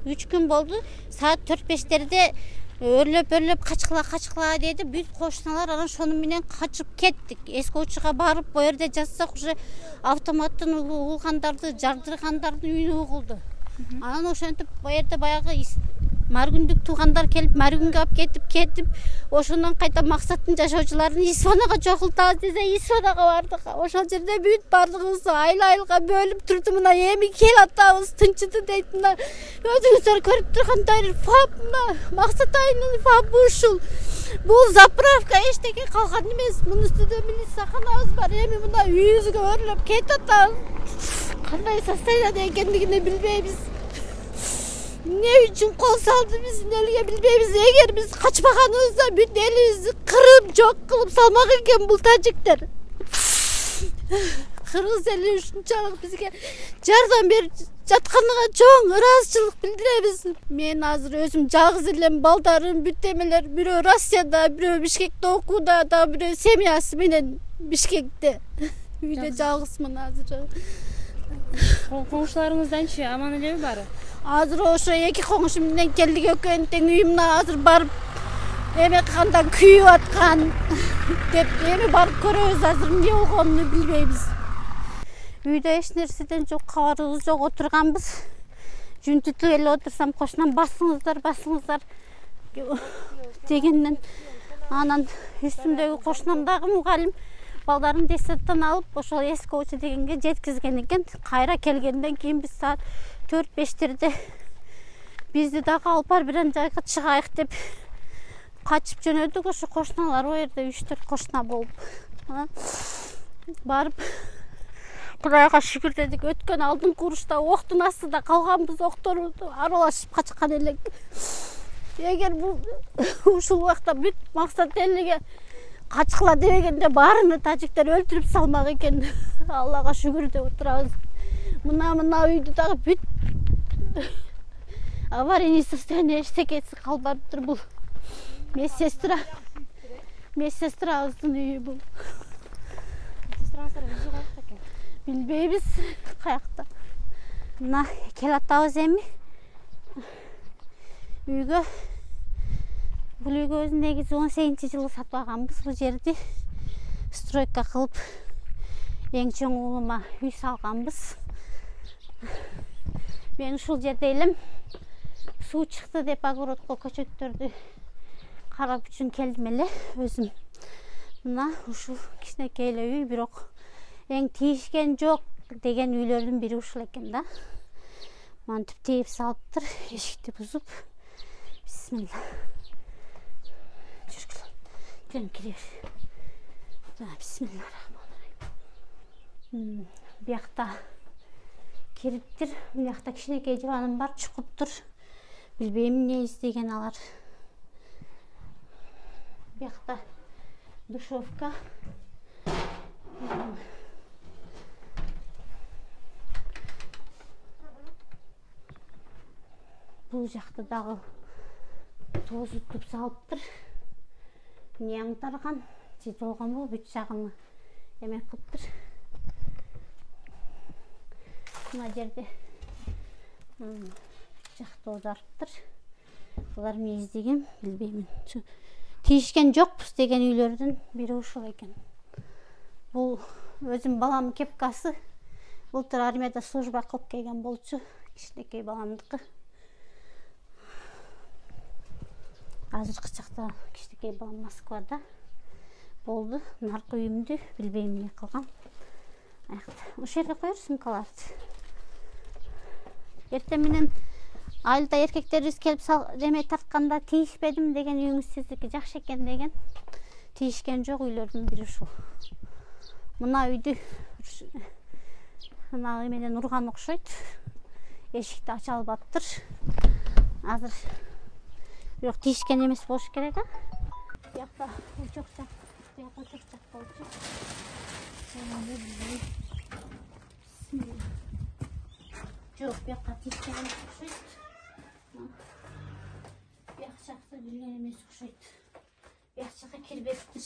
3 gün boldu. Saat 4-5'lerde örlöp kaçkıla dedi. Biz koşnalar aran şonun menen kaçıp kettik. Eski uçuğa barıp bu yerde жатсак уже автоматтан угулгандарды, жардыргандардын үйүнө угулду. Анан ошентип bu yerде баягы маргүндүк туугандар келип маргүнгө алып кетип, ошондон кайта максаттын жашоочуларын Исфанага чогултабыз десе Исфанага бардык. Ошол жерде бүт бардыгыбыз айла-айылга бөлүп турду. Мына эми келатабыз, тынчыды дейт. Мына өзүңүздөр көрүп тургандай ФАП, мына Максат айынын ФАП ушул. Бул заправка эчтеке калган эмес. Мунун үстүндө милиция канабыз бар. Эми мына үйүбүзгө өрлөп кетатабыз. Кандай состояние экендигин билбейбиз. Ne üçün kol saldı biz nelge bilmeyimiz. Eğer biz kaçmaganımızda bütün elimizi kırıp çok kılıp salmak iken bultacıktır. Kırgız eli uşunçalık bizge jardan beri жатканга чоң ыраазычылык билдиребиз. Мен азыр өзүм жалгыз элем, балдарым бүтемелер, бирөө Россияда, бирөө Бишкекте окууда, да бирөө семьясы менен Бишкекте. Үйдө жалгызмын азыр. Коңшуларыңызданчы аман элеби баары? Азыр ошо эки коңшу менен келдик экөө тең үйүмдө азыр барып эме кандай күйүп аткан деп эми барып көрөбүз. Азыр эмне болгонун билбейбиз. Үйдө эч нерседен жок, кабарыбыз жок, отурганбыз. Жүнтүтүп эле отурсам кошунан басыңыздар дегенден анан үстүмдөгү кошунам дагы мугалим балдарын десеттен алып ошол эски учу дегенге жеткизген экен. Кайра келгенден кийин биз саат 4-5'lerde bizdi дагы алып бар бир жайга чыгайык деп качып жөнөдүк. Ошо кошуналар о жерде 3-4 кошуна болуп барып Кудайга шүгүр дедик. Өткөн алдыңкы урушта октун астында калганбыз, окторду аралашып качкан элек. Эгер бул ушул убакта бүт максат элиге качкыла дебегенде баарыны тажиктер өлтүрүп салмак экен. Аллага шүгүр деп отурабыз. Мына үйдү дагы бүт аварийный состояние эчтекеси калбаптыр. Бул медсестрабыздын үйү бул. Билбейбиз каякта. Мына келатабыз эми үйгө. Бул үйгө өзү негизи 18-жылы сатып алганбыз. Бул жерди стройка кылып эң чоң уулума үй салганбыз. Мен ушул жерде элем суу чыкты деп огородко көчөттөрдү карап үчүн келдим эле өзүм. Мына ушул кичинекей эле үй, бирок эң тийишкен жок деген үйлөрдүн бири ушул экен да. Мантип тийип салыптыр, эшикти бузуп. Бисмилла. Жүргүлө. Кире. Бисмиллахиррахманиррахим. Биякта кириптир. Биякта кичинекей жыбаным бар, чукуптур. Билбейм эмне издеген алар. Биякта душевка. Бул жакта дагы тозутуп салыптыр. Не аңтарган, жетип алганбы, бүт жагын эме кылыптыр. Мына жерде жакта озарыптыр. Булар эмне издеген билбеймин. Тийишкен жокпуз деген үйлөрдүн бири ушул экен. Бул өзүм баламдын кепкасы. Былтыр армияда служба кылып келген болчу. Кичинекей баламдыкы. Азыркы чакта кичинекей балам Москвада болду. Наркы үйүмдү билбейм эмне кылган. Ошол жерге коер сумкаларды. Эртең менен айылда эркектерибиз келип эме тартканда тийишпедим деген үйүңүз сиздики жакшы экен деген. Тийишкен жок үйлөрдүн бири ушул. Мына үйдү мына менен урган окшойт. Эшикти ача албаптыр. Азыр бирок тийишкен эмес болуш керек, а? Биякта учокчак, биякта учокчак болчу. Жок, биякта тийишкен эмес окшойт. Бияк жакта билген эмес окшойт. Бияк жакка кирбептир.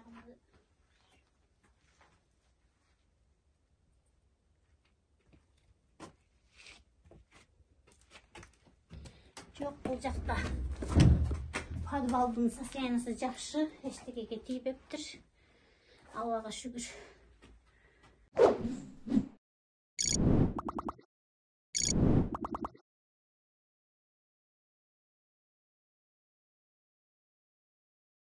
Ayağımızı çok ocakta подвалдың состояниесі жақсы, ештеңеге тиіп ептір. Аллаға шүкір.